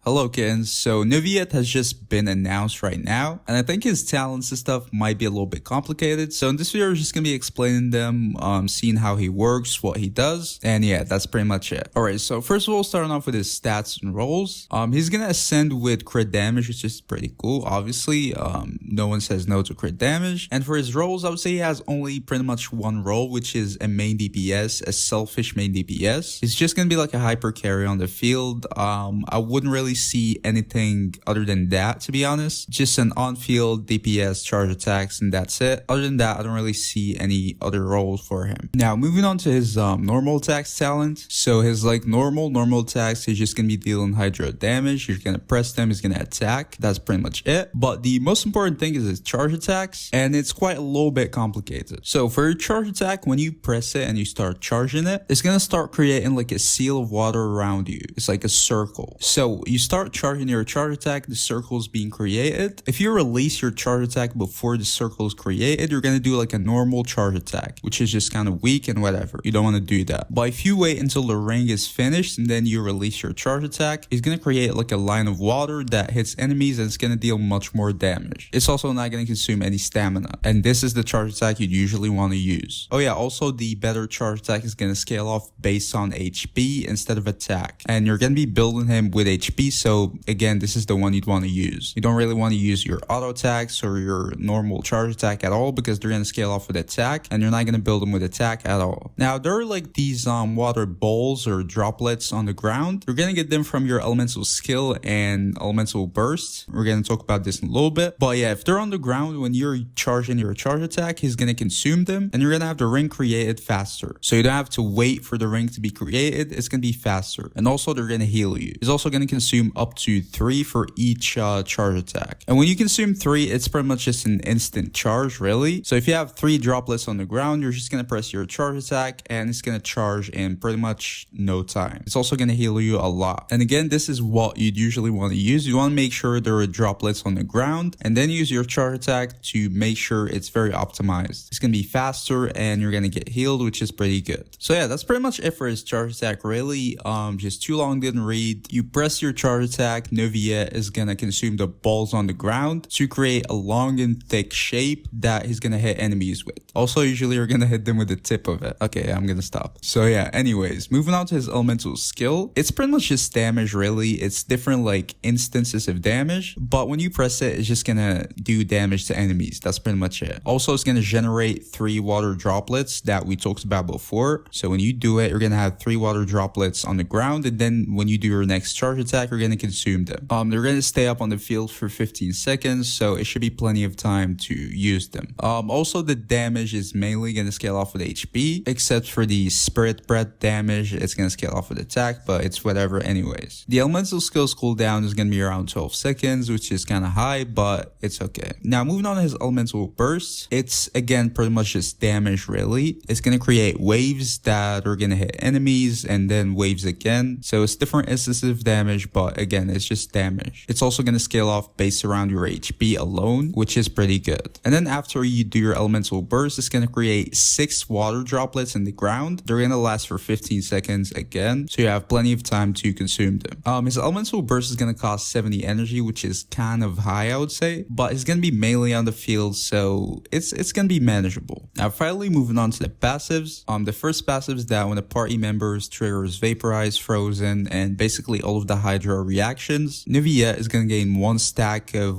Hello kittens, so Neuvillette has just been announced right now, and I think his talents and stuff might be a little bit complicated, so in this video we're just gonna be explaining them, seeing how he works, what he does, and yeah, that's pretty much it. Alright, so first of all, starting off with his stats and rolls, he's gonna ascend with crit damage, which is pretty cool, obviously, no one says no to crit damage, and for his rolls, I would say he has only pretty much one role, which is a main DPS, a selfish main DPS. He's just gonna be like a hyper carry on the field. I wouldn't really see anything other than that, to be honest. Just an on-field DPS, charge attacks, and that's it. Other than that, I don't really see any other roles for him. Now, moving on to his normal attacks talent. So his normal attacks, he's just gonna be dealing hydro damage. You're gonna press them, he's gonna attack. That's pretty much it. But the most important thing is his charge attacks, and it's quite a little bit complicated. So for your charge attack, when you press it and you start charging it, it's gonna start creating like a seal of water around you. It's like a circle. So you start charging your charge attack, the circle is being created. If you release your charge attack before the circle is created, you're gonna do like a normal charge attack, which is just kind of weak and whatever. You don't want to do that. But if you wait until the ring is finished and then you release your charge attack, it's gonna create like a line of water that hits enemies and it's gonna deal much more damage. It's also not gonna consume any stamina. And this is the charge attack you'd usually want to use. Oh yeah, also the better charge attack is gonna scale off based on HP instead of attack. And you're gonna be building him with HP, so again, this is the one you'd want to use. You don't really want to use your auto attacks or your normal charge attack at all because they're going to scale off with attack and you're not going to build them with attack at all. Now, there are like these water balls or droplets on the ground. You're going to get them from your elemental skill and elemental burst. We're going to talk about this in a little bit. But yeah, if they're on the ground when you're charging your charge attack, he's going to consume them and you're going to have the ring created faster. So you don't have to wait for the ring to be created. It's going to be faster. And also they're going to heal you. He's also going to consume up to 3 for each charge attack. And when you consume 3, it's pretty much just an instant charge, really. So if you have 3 droplets on the ground, you're just going to press your charge attack and it's going to charge in pretty much no time. It's also going to heal you a lot. And again, this is what you'd usually want to use. You want to make sure there are droplets on the ground and then use your charge attack to make sure it's very optimized. It's going to be faster and you're going to get healed, which is pretty good. So yeah, that's pretty much it for his charge attack, really. Just too long, didn't read. You press your charge attack, Neuvillette is going to consume the balls on the ground to create a long and thick shape that he's going to hit enemies with. Also, usually you're going to hit them with the tip of it. Okay, I'm going to stop. So yeah, anyways, moving on to his elemental skill. It's pretty much just damage, really. It's different like instances of damage, but when you press it, it's just going to do damage to enemies. That's pretty much it. Also, it's going to generate 3 water droplets that we talked about before. So when you do it, you're going to have 3 water droplets on the ground, and then when you do your next charge attack, you're going to consume them. They're going to stay up on the field for 15 seconds, so it should be plenty of time to use them. Also, the damage is mainly going to scale off with HP, except for the spirit breath damage, it's going to scale off with attack, but it's whatever anyways. The elemental skills cooldown is going to be around 12 seconds, which is kind of high, but it's okay. Now, moving on to his elemental burst, it's again pretty much just damage, really. It's going to create waves that are going to hit enemies and then waves again. So it's different instances of damage, but again, it's just damage. It's also going to scale off based around your HP alone, which is pretty good. And then after you do your elemental burst, it's going to create 6 water droplets in the ground. They're going to last for 15 seconds again, so you have plenty of time to consume them. His elemental burst is going to cost 70 energy, which is kind of high, I would say, but it's going to be mainly on the field, so it's going to be manageable. Now, finally, moving on to the passives. The first passive is that when a party members triggers Vaporize, Frozen, and basically all of the Hydra reactions, Neuvillette is going to gain 1 stack of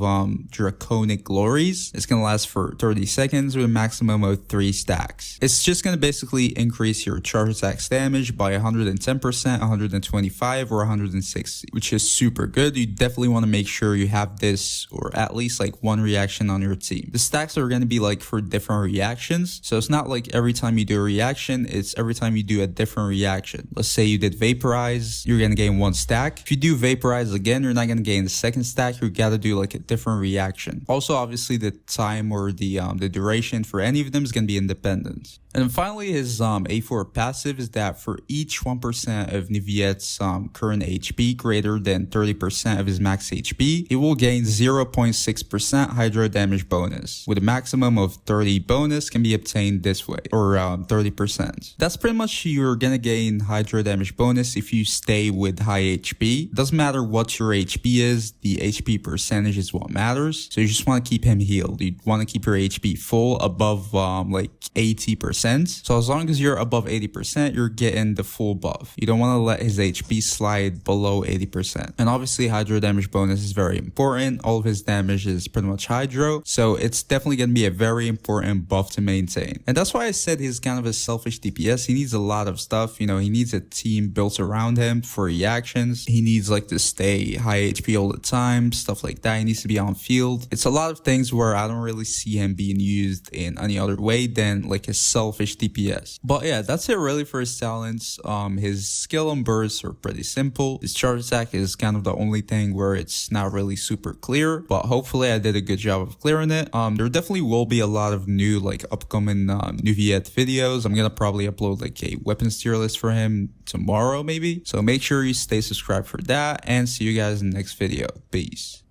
Draconic Glories. It's going to last for 30 seconds with a maximum of 3 stacks. It's just going to basically increase your charge attack's damage by 110%, 125, or 160, which is super good. You definitely want to make sure you have this or at least like 1 reaction on your team. The stacks are going to be like for different reactions. So it's not like every time you do a reaction, it's every time you do a different reaction. Let's say you did Vaporize, you're going to gain 1 stack. If you do Vaporize again, you're not going to gain the 2nd stack. You got to do like a different reaction. Also, obviously, the time or the duration for any of them is going to be independent. And then finally, his A4 passive is that for each 1% of Neuvillette's current HP greater than 30% of his max HP, he will gain 0.6% hydro damage bonus, with a maximum of 30 bonus can be obtained this way, or 30%. That's pretty much you're gonna gain hydro damage bonus if you stay with high HP. Doesn't matter what your HP is, the HP percentage is what matters. So you just want to keep him healed. You want to keep your HP full above like 80%. So as long as you're above 80%, you're getting the full buff. You don't want to let his HP slide below 80%. And obviously hydro damage bonus is very important. All of his damage is pretty much hydro. So it's definitely going to be a very important buff to maintain. And that's why I said he's kind of a selfish DPS. He needs a lot of stuff. You know, he needs a team built around him for reactions. He needs like to stay high HP all the time, stuff like that. He needs to be on field. It's a lot of things where I don't really see him being used in any other way than like a selfish DPS. But yeah, that's it really for his talents. His skill and bursts are pretty simple. His charge attack is kind of the only thing where it's not really super clear, but hopefully I did a good job of clearing it. There definitely will be a lot of new like upcoming Neuvillette videos. I'm gonna probably upload like a weapons tier list for him tomorrow maybe. So make sure you stay subscribed for that, and see you guys in the next video. Peace.